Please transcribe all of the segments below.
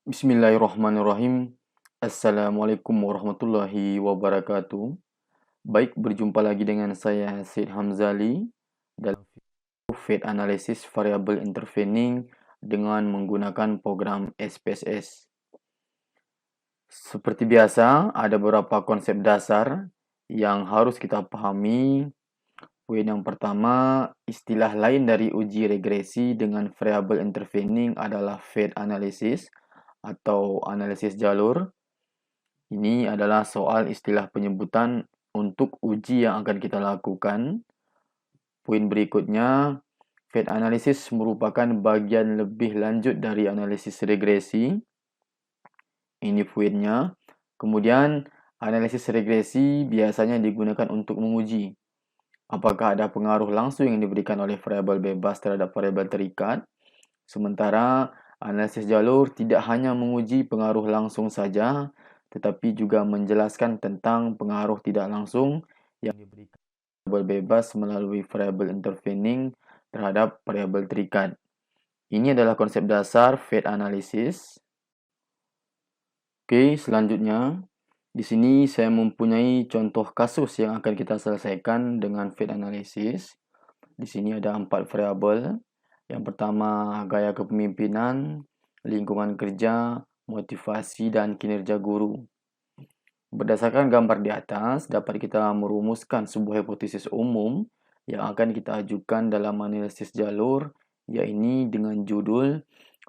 Bismillahirrahmanirrahim. Assalamualaikum warahmatullahi wabarakatuh. Baik, berjumpa lagi dengan saya Syed Hamzali dalam video Fate Analysis Variable Intervening dengan menggunakan program SPSS. Seperti biasa, ada beberapa konsep dasar yang harus kita pahami. Poin yang pertama, istilah lain dari uji regresi dengan variable intervening adalah Fate Analysis atau analisis jalur. Ini adalah soal istilah penyebutan untuk uji yang akan kita lakukan. Poin berikutnya, Fate Analysis merupakan bagian lebih lanjut dari analisis regresi. Ini poinnya. Kemudian, analisis regresi biasanya digunakan untuk menguji apakah ada pengaruh langsung yang diberikan oleh variabel bebas terhadap variabel terikat. Sementara analisis jalur tidak hanya menguji pengaruh langsung saja, tetapi juga menjelaskan tentang pengaruh tidak langsung yang diberikan variabel bebas melalui variabel intervening terhadap variabel terikat. Ini adalah konsep dasar Fate Analysis. Oke, selanjutnya di sini saya mempunyai contoh kasus yang akan kita selesaikan dengan Fate Analysis. Di sini ada 4 variabel. Yang pertama, gaya kepemimpinan, lingkungan kerja, motivasi, dan kinerja guru. Berdasarkan gambar di atas, dapat kita merumuskan sebuah hipotesis umum yang akan kita ajukan dalam analisis jalur, yaitu dengan judul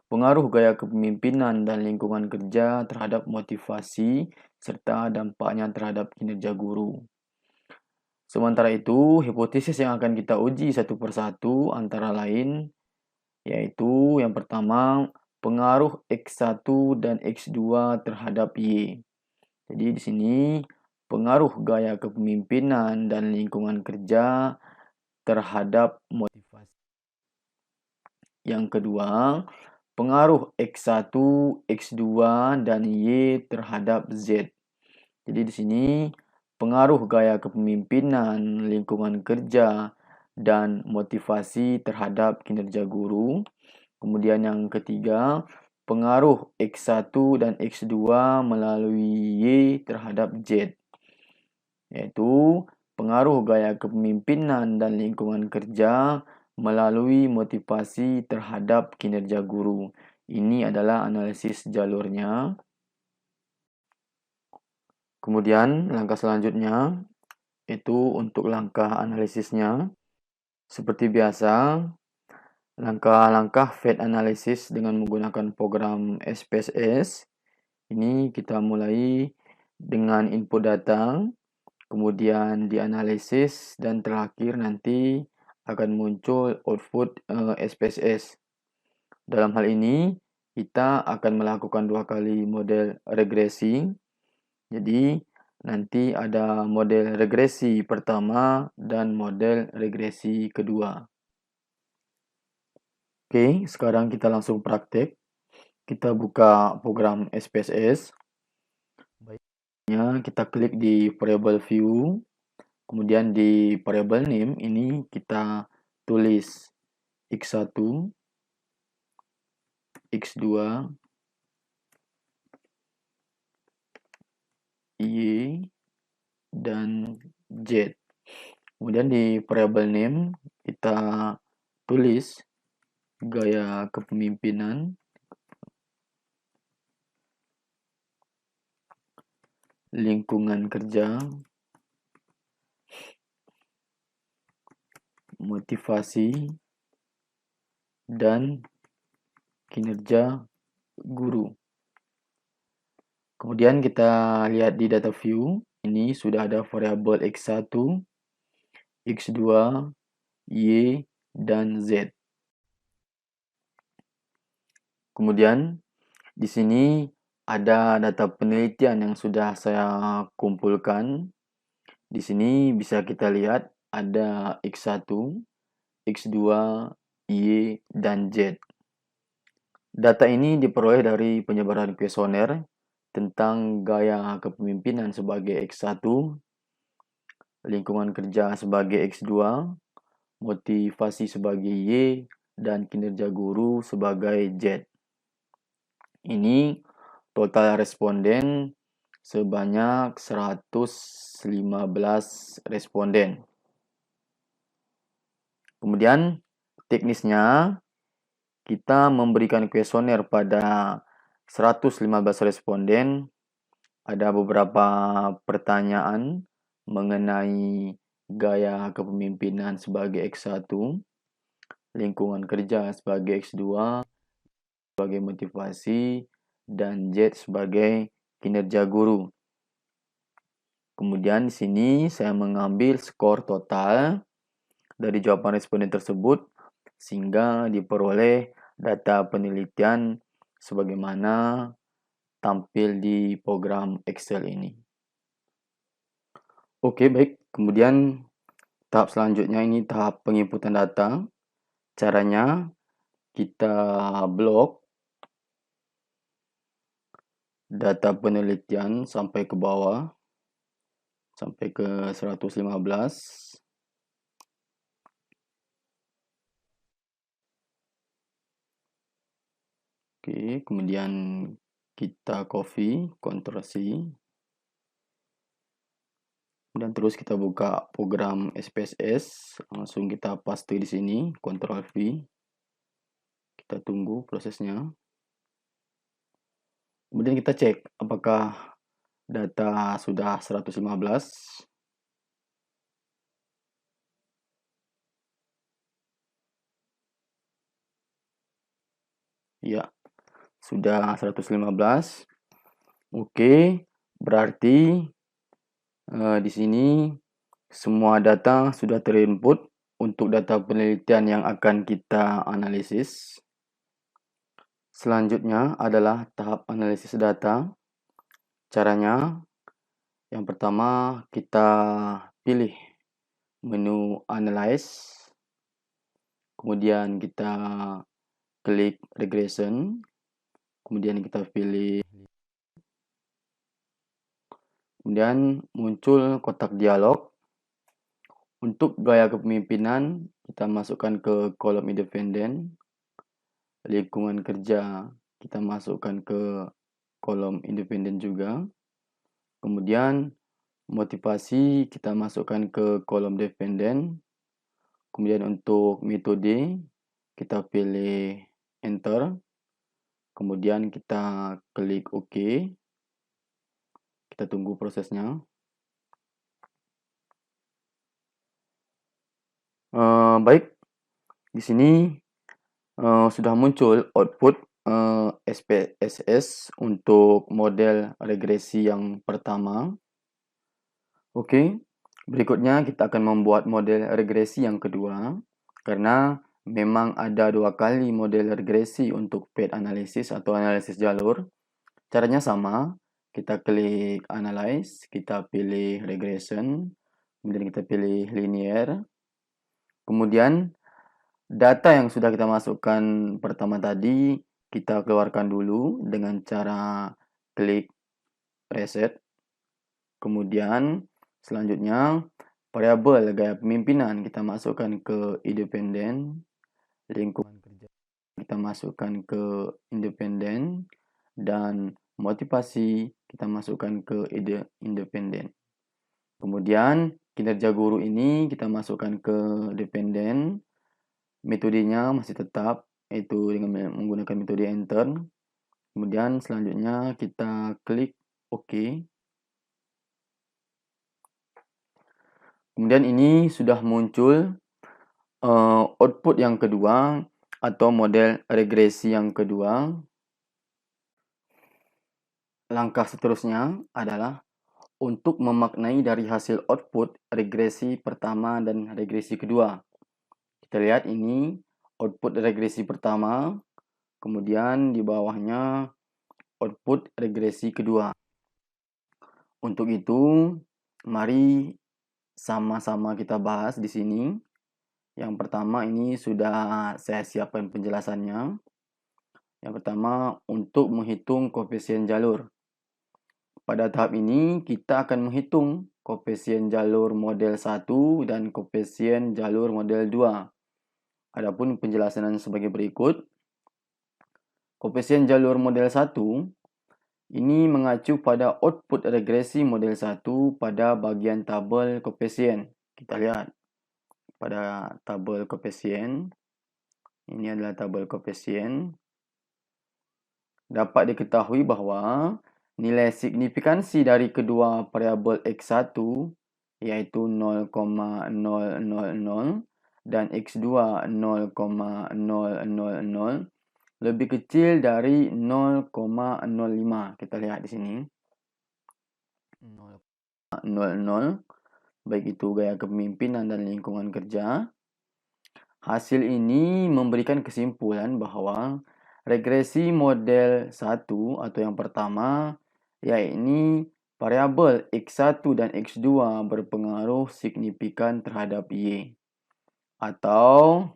pengaruh gaya kepemimpinan dan lingkungan kerja terhadap motivasi serta dampaknya terhadap kinerja guru. Sementara itu, hipotesis yang akan kita uji satu persatu antara lain yaitu yang pertama, pengaruh X1 dan X2 terhadap Y. Jadi di sini pengaruh gaya kepemimpinan dan lingkungan kerja terhadap motivasi. Yang kedua, pengaruh X1, X2, dan Y terhadap Z. Jadi di sini pengaruh gaya kepemimpinan, lingkungan kerja, dan motivasi terhadap kinerja guru. Kemudian yang ketiga, pengaruh X1 dan X2 melalui Y terhadap Z. Yaitu pengaruh gaya kepemimpinan dan lingkungan kerja melalui motivasi terhadap kinerja guru. Ini adalah analisis jalurnya. Kemudian langkah selanjutnya itu untuk langkah analisisnya. Seperti biasa, langkah-langkah Fate Analysis dengan menggunakan program SPSS. Ini kita mulai dengan input data, kemudian dianalisis, dan terakhir nanti akan muncul output SPSS. Dalam hal ini, kita akan melakukan 2 kali model regresi. Jadi, nanti ada model regresi pertama dan model regresi kedua. Oke, sekarang kita langsung praktek. Kita buka program SPSS. Baiknya, kita klik di variable view. Kemudian di variable name ini kita tulis X1, X2, Y, dan Z. Kemudian di variable name kita tulis gaya kepemimpinan, lingkungan kerja, motivasi, dan kinerja guru. Kemudian kita lihat di data view, ini sudah ada variabel X1, X2, Y, dan Z. Kemudian di sini ada data penelitian yang sudah saya kumpulkan. Di sini bisa kita lihat ada X1, X2, Y, dan Z. Data ini diperoleh dari penyebaran kuesioner tentang gaya kepemimpinan sebagai X1, lingkungan kerja sebagai X2, motivasi sebagai Y, dan kinerja guru sebagai Z. Ini total responden sebanyak 115 responden. Kemudian teknisnya kita memberikan kuesioner pada 115 responden. Ada beberapa pertanyaan mengenai gaya kepemimpinan sebagai X1, lingkungan kerja sebagai X2, sebagai motivasi, dan Z sebagai kinerja guru. Kemudian di sini saya mengambil skor total dari jawaban responden tersebut sehingga diperoleh data penelitian sebagaimana tampil di program Excel ini. Oke, baik. Kemudian tahap selanjutnya ini tahap penginputan data. Caranya kita blok data penelitian sampai ke bawah, sampai ke 115. Oke, kemudian kita copy, Ctrl C. Dan terus kita buka program SPSS, langsung kita paste di sini, Ctrl V. Kita tunggu prosesnya. Kemudian kita cek apakah data sudah 115. Ya, sudah 115. Oke, berarti di sini semua data sudah terinput untuk data penelitian yang akan kita analisis. Selanjutnya adalah tahap analisis data. Caranya, yang pertama kita pilih menu Analyze. Kemudian kita klik Regression. Kemudian kita pilih. Kemudian muncul kotak dialog. Untuk gaya kepemimpinan, kita masukkan ke kolom independen. Lingkungan kerja, kita masukkan ke kolom independen juga. Kemudian motivasi, kita masukkan ke kolom dependen. Kemudian untuk metode, kita pilih Enter. Kemudian kita klik OK. Kita tunggu prosesnya. Baik, di sini sudah muncul output SPSS untuk model regresi yang pertama. Oke, berikutnya kita akan membuat model regresi yang kedua, karena memang ada 2 kali model regresi untuk path analysis atau analisis jalur. Caranya sama, kita klik Analyze, kita pilih Regression, kemudian kita pilih Linear. Kemudian data yang sudah kita masukkan pertama tadi, kita keluarkan dulu dengan cara klik Reset. Kemudian selanjutnya variabel gaya pemimpinan kita masukkan ke independen, lingkungan kerja kita masukkan ke independen, dan motivasi kita masukkan ke independen. Kemudian kinerja guru ini kita masukkan ke dependen. Metodenya masih tetap, yaitu dengan menggunakan metode Enter. Kemudian selanjutnya kita klik OK. Kemudian ini sudah muncul output yang kedua atau model regresi yang kedua. Langkah seterusnya adalah untuk memaknai dari hasil output regresi pertama dan regresi kedua. Kita lihat ini output regresi pertama, kemudian di bawahnya output regresi kedua. Untuk itu, mari sama-sama kita bahas di sini. Yang pertama ini sudah saya siapkan penjelasannya. Yang pertama, untuk menghitung koefisien jalur. Pada tahap ini, kita akan menghitung koefisien jalur model 1 dan koefisien jalur model 2. Adapun penjelasannya sebagai berikut. Koefisien jalur model 1 Ini mengacu pada output regresi model 1 pada bahagian tabel koefisien. Kita lihat pada tabel koefisien. Ini adalah tabel koefisien. Dapat diketahui bahawa nilai signifikansi dari kedua variabel X1 iaitu 0,000 dan X2 0,000 lebih kecil dari 0,05. Kita lihat di sini. 0,00, baik itu gaya kepemimpinan dan lingkungan kerja. Hasil ini memberikan kesimpulan bahawa regresi model 1 atau yang pertama, iaitu variabel X1 dan X2 berpengaruh signifikan terhadap Y. Atau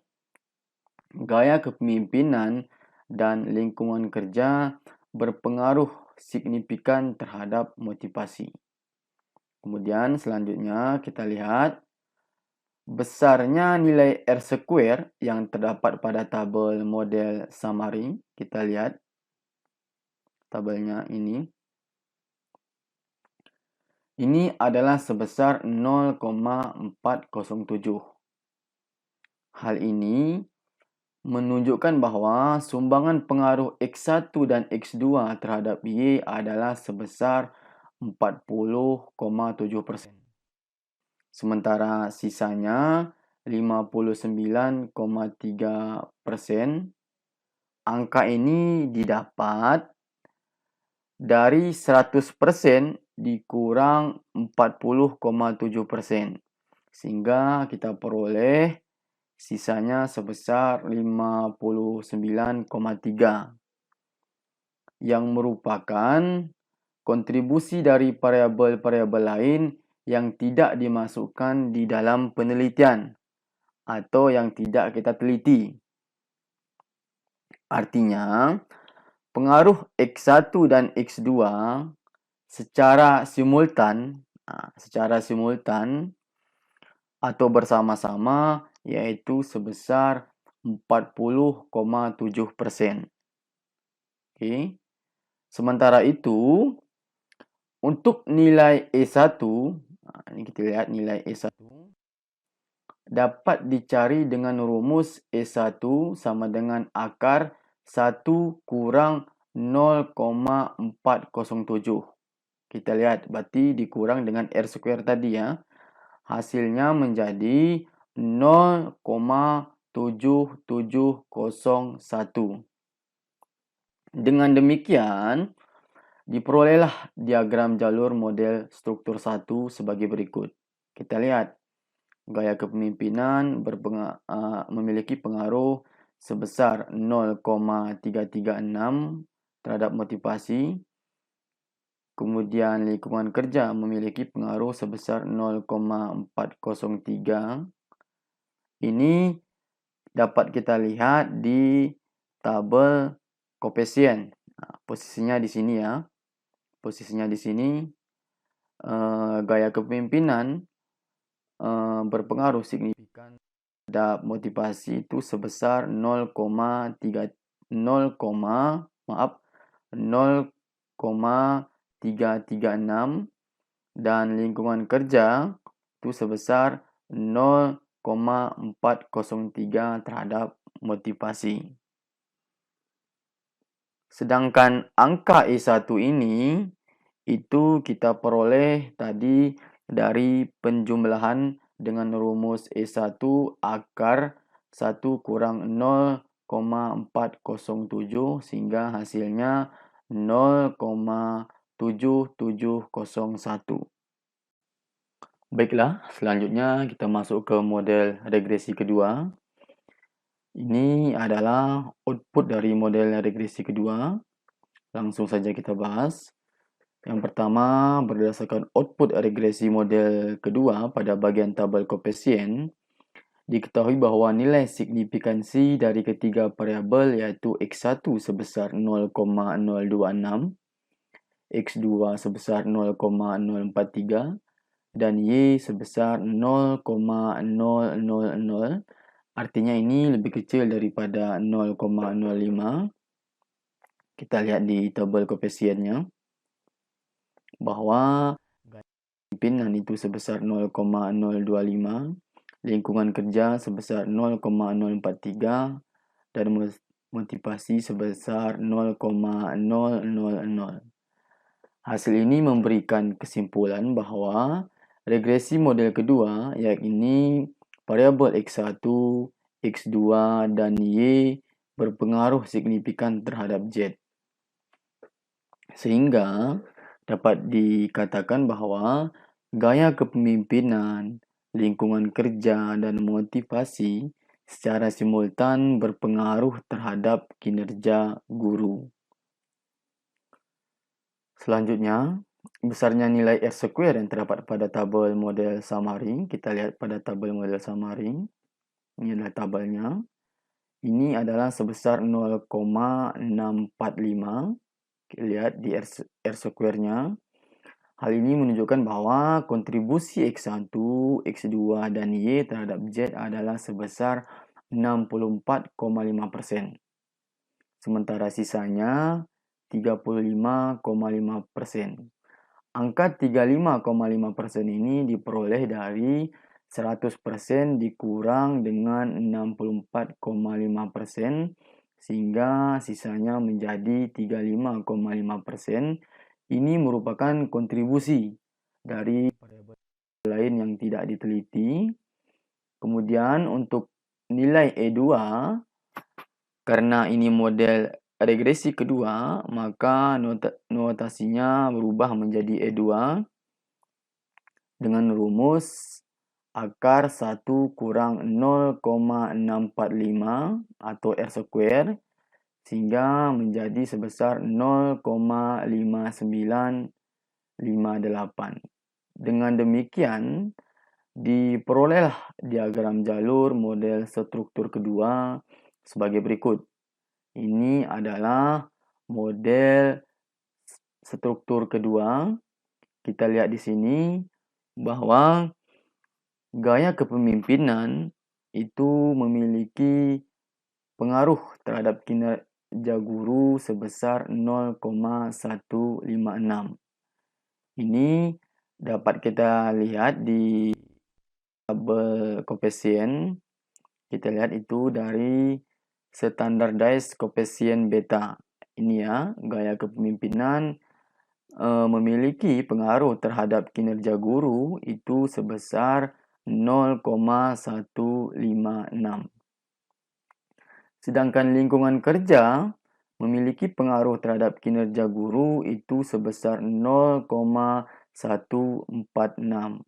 gaya kepemimpinan dan lingkungan kerja berpengaruh signifikan terhadap motivasi. Kemudian selanjutnya kita lihat besarnya nilai R² yang terdapat pada tabel model summary. Kita lihat tabelnya ini. Ini adalah sebesar 0,407. Hal ini menunjukkan bahawa sumbangan pengaruh X1 dan X2 terhadap Y adalah sebesar 40,7%. Sementara sisanya 59,3%. Angka ini didapat dari 100% dikurang 40,7%. Sehingga kita peroleh sisanya sebesar 59,3, yang merupakan kontribusi dari variabel-variabel lain yang tidak dimasukkan di dalam penelitian atau yang tidak kita teliti. Artinya, pengaruh X1 dan X2 secara simultan atau bersama-sama iaitu sebesar 40,7%. Okey. Sementara itu, untuk nilai E1, ini kita lihat nilai E1 dapat dicari dengan rumus E1 sama dengan akar 1 kurang 0,407. Kita lihat, berarti dikurang dengan R² tadi ya. Hasilnya menjadi 0,7701. Dengan demikian, diperolehlah diagram jalur model struktur 1 sebagai berikut. Kita lihat, gaya kepemimpinan memiliki pengaruh sebesar 0,336 terhadap motivasi. Kemudian lingkungan kerja memiliki pengaruh sebesar 0,403. Ini dapat kita lihat di tabel koefisien. Posisinya di sini ya. Posisinya di sini. Gaya kepemimpinan berpengaruh signifikan terhadap motivasi itu sebesar 0,336 dan lingkungan kerja itu sebesar 0,403 terhadap motivasi. Sedangkan angka E1 ini itu kita peroleh tadi dari penjumlahan dengan rumus E1 akar 1 kurang 0,407 sehingga hasilnya 0,7701. Baiklah, selanjutnya kita masuk ke model regresi kedua. Ini adalah output dari model regresi kedua. Langsung saja kita bahas. Yang pertama, berdasarkan output regresi model kedua pada bahagian tabel koefisien, diketahui bahawa nilai signifikansi dari ketiga variabel iaitu X1 sebesar 0,026, X2 sebesar 0,043 dan Y sebesar 0,000. Artinya ini lebih kecil daripada 0,05. Kita lihat di tabel koefisiennya. bahwa gaya kepemimpinan itu sebesar 0,025, lingkungan kerja sebesar 0,043, dan motivasi sebesar 0,000. Hasil ini memberikan kesimpulan bahwa regresi model kedua, yakni variabel X1, X2, dan Y berpengaruh signifikan terhadap Z. Sehingga dapat dikatakan bahwa gaya kepemimpinan, lingkungan kerja, dan motivasi secara simultan berpengaruh terhadap kinerja guru. Selanjutnya, besarnya nilai R-square yang terdapat pada tabel model summary. Kita lihat pada tabel model summary. Ini adalah tabelnya. Ini adalah sebesar 0,645. Lihat di R-square-nya. Hal ini menunjukkan bahwa kontribusi X1, X2, dan Y terhadap Z adalah sebesar 64,5%. Sementara sisanya 35,5%. Angka 35,5% ini diperoleh dari 100% dikurang dengan 64,5%, sehingga sisanya menjadi 35,5%. Ini merupakan kontribusi dari variabel lain yang tidak diteliti. Kemudian untuk nilai E2, karena ini model regresi kedua, maka notasinya berubah menjadi E2 dengan rumus akar 1 kurang 0,645 atau R-square, sehingga menjadi sebesar 0,5958. Dengan demikian, diperolehlah diagram jalur model struktur kedua sebagai berikut. Ini adalah model struktur kedua. Kita lihat di sini bahwa gaya kepemimpinan itu memiliki pengaruh terhadap kinerja guru sebesar 0,156. Ini dapat kita lihat di tabel koefisien. Kita lihat itu dari standardized koefisien beta. Ini ya, gaya kepemimpinan memiliki pengaruh terhadap kinerja guru itu sebesar 0,156. Sedangkan lingkungan kerja memiliki pengaruh terhadap kinerja guru itu sebesar 0,146.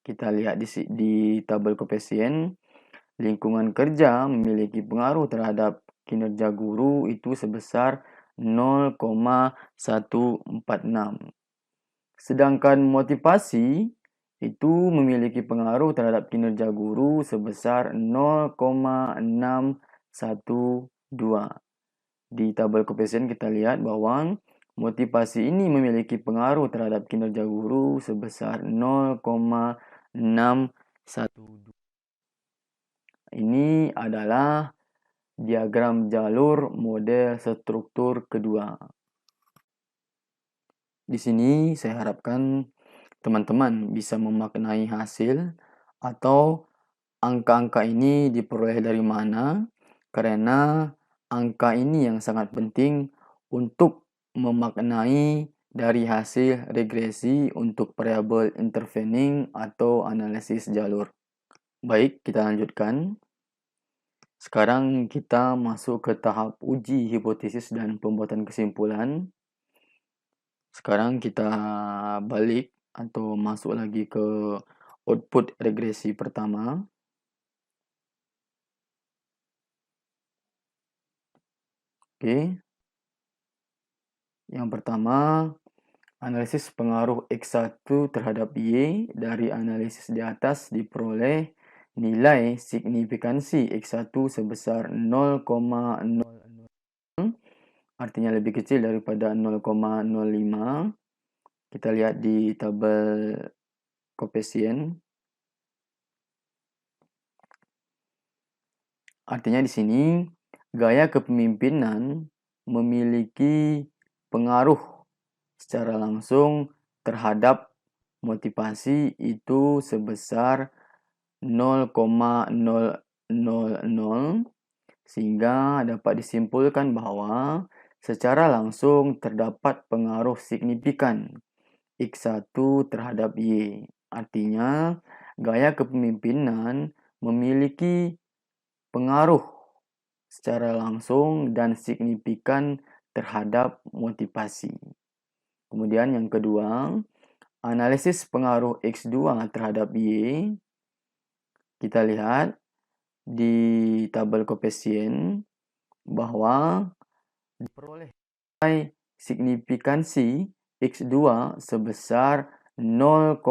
Kita lihat di tabel koefisien. Lingkungan kerja memiliki pengaruh terhadap kinerja guru itu sebesar 0,146. Sedangkan motivasi itu memiliki pengaruh terhadap kinerja guru sebesar 0,612. Di tabel koefisien kita lihat bahwa motivasi ini memiliki pengaruh terhadap kinerja guru sebesar 0,612. Ini adalah diagram jalur model struktur kedua. Di sini saya harapkan teman-teman bisa memaknai hasil atau angka-angka ini diperoleh dari mana, karena angka ini yang sangat penting untuk memaknai dari hasil regresi untuk variabel intervening atau analisis jalur. Baik, kita lanjutkan. Sekarang kita masuk ke tahap uji hipotesis dan pembuatan kesimpulan. Sekarang kita balik atau masuk lagi ke output regresi pertama. Oke. Yang pertama, analisis pengaruh X1 terhadap Y. Dari analisis di atas diperoleh nilai signifikansi X1 sebesar 0,00, artinya lebih kecil daripada 0,05. Kita lihat di tabel koefisien. Artinya di sini gaya kepemimpinan memiliki pengaruh secara langsung terhadap motivasi itu sebesar 0,000, sehingga dapat disimpulkan bahwa secara langsung terdapat pengaruh signifikan X1 terhadap Y. Artinya, gaya kepemimpinan memiliki pengaruh secara langsung dan signifikan terhadap motivasi. Kemudian yang kedua, analisis pengaruh X2 terhadap Y. Kita lihat di tabel koefisien bahwa diperoleh nilai signifikansi X2 sebesar 0,000,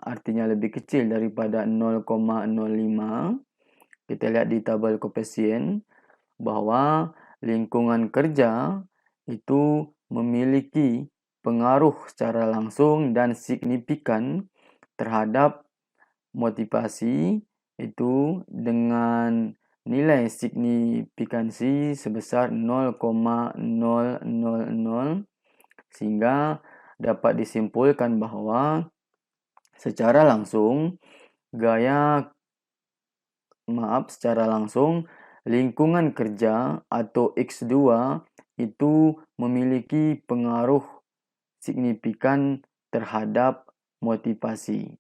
artinya lebih kecil daripada 0,05. Kita lihat di tabel koefisien bahwa lingkungan kerja itu memiliki pengaruh secara langsung dan signifikan terhadap motivasi itu dengan nilai signifikansi sebesar 0,000, sehingga dapat disimpulkan bahwa secara langsung lingkungan kerja atau X2 itu memiliki pengaruh signifikan terhadap motivasi.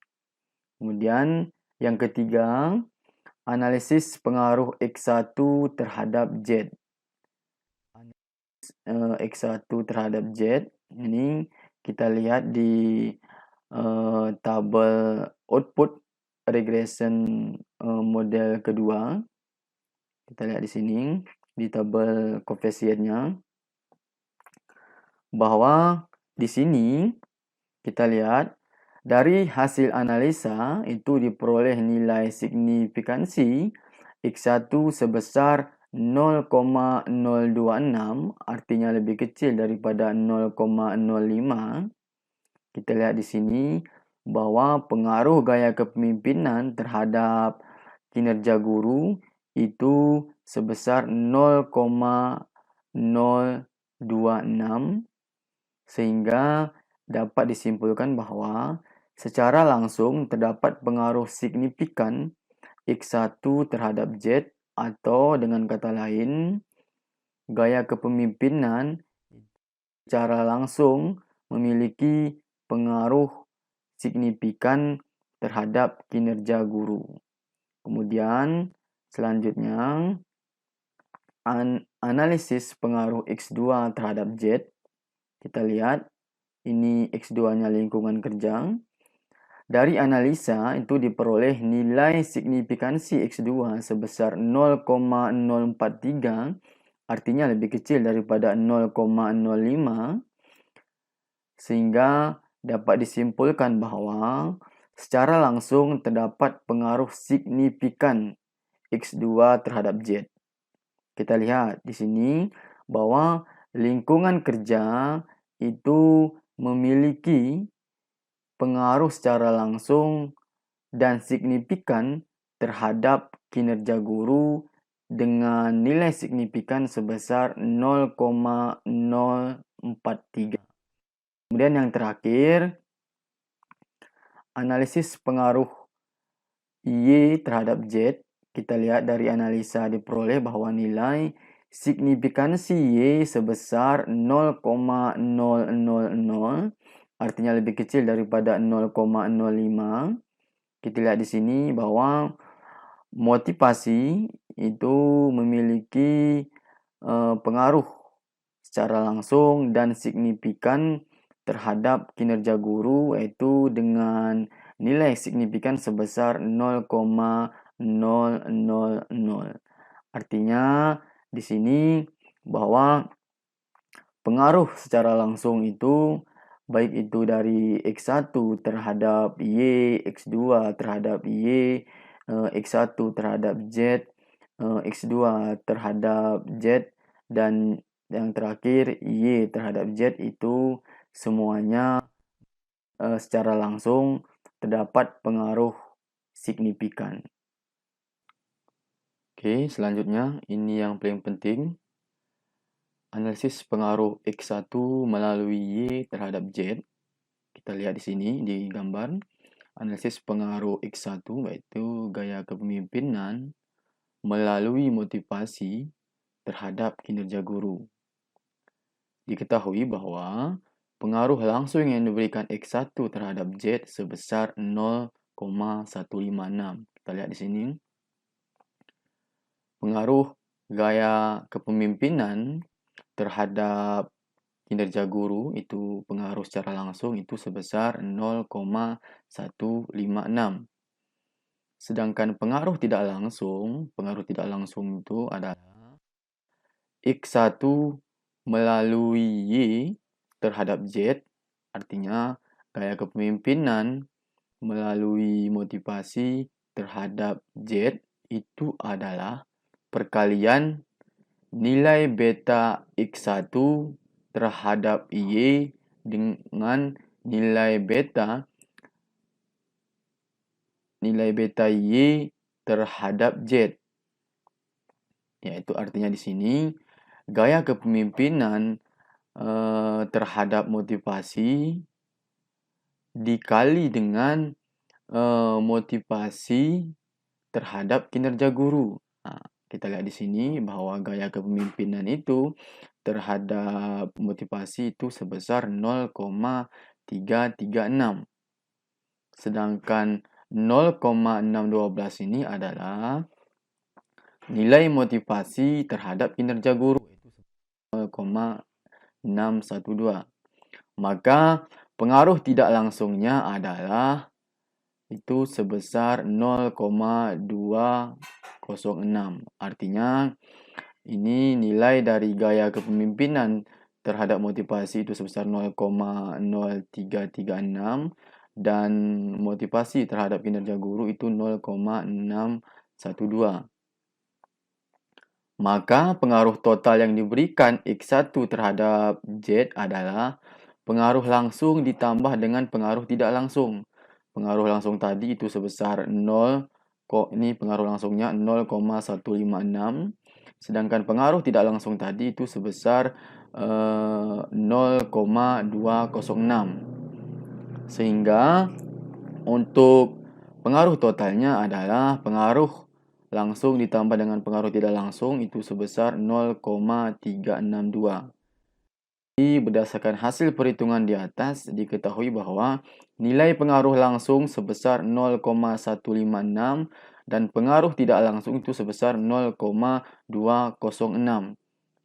Kemudian yang ketiga, analisis pengaruh X1 terhadap Z. X1 terhadap Z ini kita lihat di tabel output regression model kedua. Kita lihat di sini di tabel koefisiennya bahwa di sini kita lihat dari hasil analisa itu diperoleh nilai signifikansi X1 sebesar 0,026, artinya lebih kecil daripada 0,05. Kita lihat di sini bahwa pengaruh gaya kepemimpinan terhadap kinerja guru itu sebesar 0,026, sehingga dapat disimpulkan bahwa secara langsung terdapat pengaruh signifikan X1 terhadap Z, atau dengan kata lain, gaya kepemimpinan secara langsung memiliki pengaruh signifikan terhadap kinerja guru. Kemudian selanjutnya, analisis pengaruh X2 terhadap Z. Kita lihat ini X2-nya lingkungan kerja. Dari analisa itu diperoleh nilai signifikansi X2 sebesar 0,043, artinya lebih kecil daripada 0,05, sehingga dapat disimpulkan bahwa secara langsung terdapat pengaruh signifikan X2 terhadap Z. Kita lihat di sini bahwa lingkungan kerja itu memiliki pengaruh secara langsung dan signifikan terhadap kinerja guru dengan nilai signifikan sebesar 0,043. Kemudian yang terakhir, analisis pengaruh Y terhadap Z. Kita lihat dari analisa diperoleh bahwa nilai signifikansi Y sebesar 0,000, artinya lebih kecil daripada 0,05. Kita lihat di sini bahwa motivasi itu memiliki pengaruh secara langsung dan signifikan terhadap kinerja guru, yaitu dengan nilai signifikan sebesar 0,000. Artinya di sini bahwa pengaruh secara langsung itu baik itu dari X1 terhadap Y, X2 terhadap Y, X1 terhadap Z, X2 terhadap Z, dan yang terakhir Y terhadap Z itu semuanya secara langsung terdapat pengaruh signifikan. Oke, selanjutnya ini yang paling penting. analisis pengaruh X1 melalui Y terhadap Z. Kita lihat di sini di gambar. Analisis pengaruh X1 yaitu gaya kepemimpinan melalui motivasi terhadap kinerja guru. Diketahui bahwa pengaruh langsung yang diberikan X1 terhadap Z sebesar 0,156. Kita lihat di sini. Pengaruh gaya kepemimpinan terhadap kinerja guru itu pengaruh secara langsung itu sebesar 0,156. Sedangkan pengaruh tidak langsung itu adalah X1 melalui Y terhadap Z, artinya gaya kepemimpinan melalui motivasi terhadap Z itu adalah perkalian nilai beta X1 terhadap Y dengan nilai beta Y terhadap Z. Yaitu artinya di sini gaya kepemimpinan terhadap motivasi dikali dengan motivasi terhadap kinerja guru. Nah, kita lihat di sini bahwa gaya kepemimpinan itu terhadap motivasi itu sebesar 0,336. Sedangkan 0,612 ini adalah nilai motivasi terhadap kinerja guru, itu 0,612. Maka pengaruh tidak langsungnya adalah itu sebesar 0,206. Artinya ini nilai dari gaya kepemimpinan terhadap motivasi itu sebesar 0,0336 dan motivasi terhadap kinerja guru itu 0,612. Maka pengaruh total yang diberikan X1 terhadap Z adalah pengaruh langsung ditambah dengan pengaruh tidak langsung. Pengaruh langsung tadi itu sebesar 0, ini pengaruh langsungnya 0,156. Sedangkan pengaruh tidak langsung tadi itu sebesar 0,206. Sehingga untuk pengaruh totalnya adalah pengaruh langsung ditambah dengan pengaruh tidak langsung itu sebesar 0,362. Berdasarkan hasil perhitungan di atas, diketahui bahwa nilai pengaruh langsung sebesar 0,156 dan pengaruh tidak langsung itu sebesar 0,206.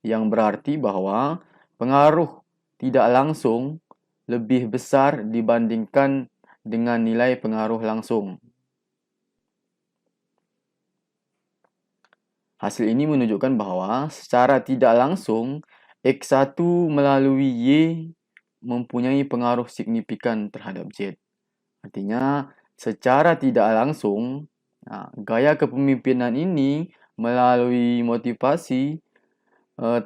Yang berarti bahwa pengaruh tidak langsung lebih besar dibandingkan dengan nilai pengaruh langsung. Hasil ini menunjukkan bahwa secara tidak langsung X1 melalui Y mempunyai pengaruh signifikan terhadap Z. Artinya, secara tidak langsung, gaya kepemimpinan ini melalui motivasi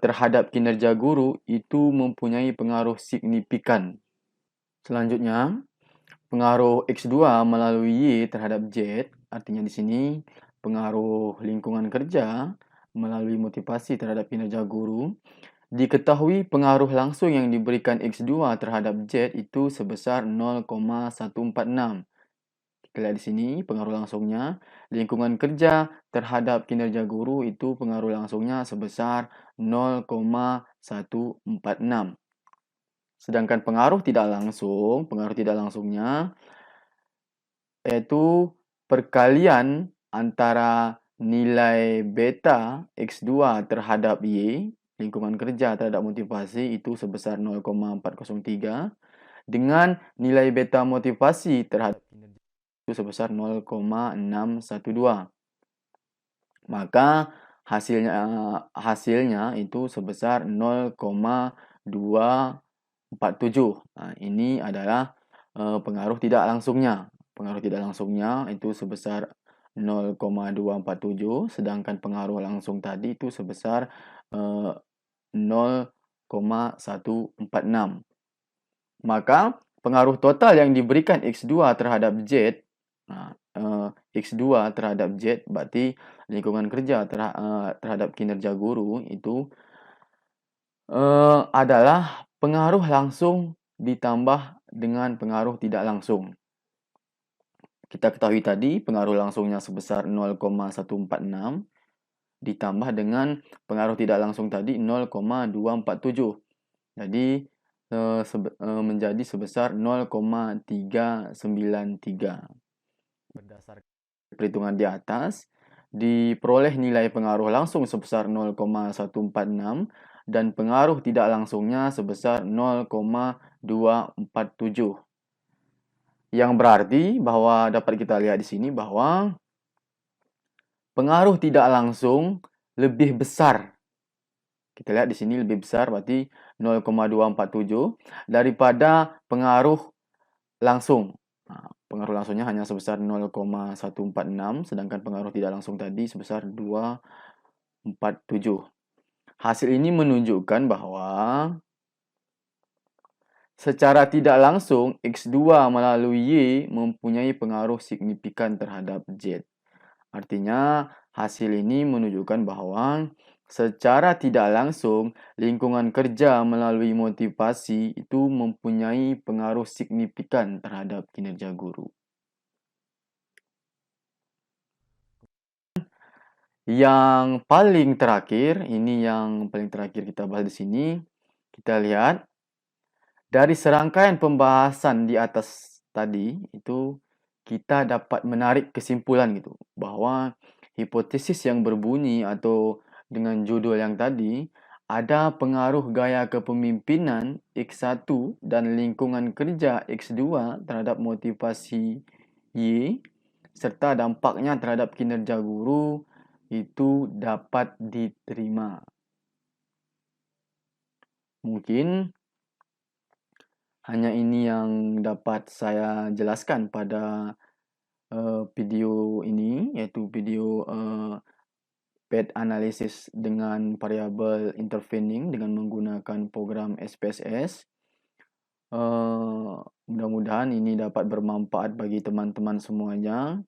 terhadap kinerja guru itu mempunyai pengaruh signifikan. Selanjutnya, pengaruh X2 melalui Y terhadap Z, artinya di sini pengaruh lingkungan kerja melalui motivasi terhadap kinerja guru. Diketahui pengaruh langsung yang diberikan X2 terhadap Z itu sebesar 0,146. Kita lihat di sini pengaruh langsungnya. Lingkungan kerja terhadap kinerja guru itu pengaruh langsungnya sebesar 0,146. Sedangkan pengaruh tidak langsungnya yaitu perkalian antara nilai beta X2 terhadap Y, lingkungan kerja terhadap motivasi itu sebesar 0,403 dengan nilai beta motivasi terhadap kinerja itu sebesar 0,612. Maka hasilnya itu sebesar 0,247. Nah, ini adalah pengaruh tidak langsungnya. Pengaruh tidak langsungnya itu sebesar 0,247, sedangkan pengaruh langsung tadi itu sebesar 0,146. Maka pengaruh total yang diberikan X2 terhadap Z, X2 terhadap Z berarti lingkungan kerja terhadap kinerja guru itu adalah pengaruh langsung ditambah dengan pengaruh tidak langsung. Kita ketahui tadi pengaruh langsungnya sebesar 0,146 ditambah dengan pengaruh tidak langsung tadi 0,247. Jadi menjadi sebesar 0,393. Berdasarkan perhitungan di atas, diperoleh nilai pengaruh langsung sebesar 0,146 dan pengaruh tidak langsungnya sebesar 0,247. Yang berarti bahwa dapat kita lihat di sini bahwa pengaruh tidak langsung lebih besar. Kita lihat di sini lebih besar berarti 0,247 daripada pengaruh langsung. Nah, pengaruh langsungnya hanya sebesar 0,146 sedangkan pengaruh tidak langsung tadi sebesar 247. Hasil ini menunjukkan bahwa secara tidak langsung X2 melalui Y mempunyai pengaruh signifikan terhadap Z. Artinya, hasil ini menunjukkan bahwa secara tidak langsung lingkungan kerja melalui motivasi itu mempunyai pengaruh signifikan terhadap kinerja guru. Yang paling terakhir, ini yang paling terakhir kita bahas di sini, kita lihat dari serangkaian pembahasan di atas tadi itu kita dapat menarik kesimpulan gitu bahwa hipotesis yang berbunyi atau dengan judul yang tadi ada pengaruh gaya kepemimpinan X1 dan lingkungan kerja X2 terhadap motivasi Y serta dampaknya terhadap kinerja guru itu dapat diterima. Mungkin hanya ini yang dapat saya jelaskan pada video ini, yaitu video PET analisis dengan variabel intervening dengan menggunakan program SPSS. Mudah-mudahan ini dapat bermanfaat bagi teman-teman semuanya.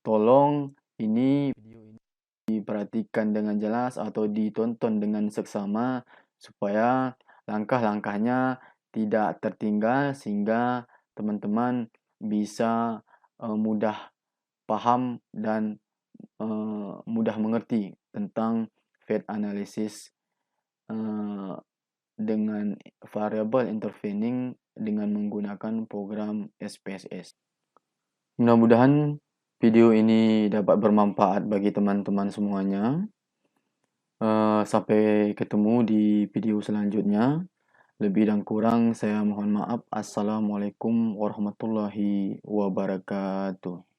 Tolong ini video ini diperhatikan dengan jelas atau ditonton dengan seksama supaya langkah-langkahnya tidak tertinggal sehingga teman-teman bisa mudah paham dan mudah mengerti tentang Fed analysis dengan variabel intervening dengan menggunakan program SPSS. Mudah-mudahan video ini dapat bermanfaat bagi teman-teman semuanya. Sampai ketemu di video selanjutnya. Lebih dan kurang saya mohon maaf. Assalamualaikum warahmatullahi wabarakatuh.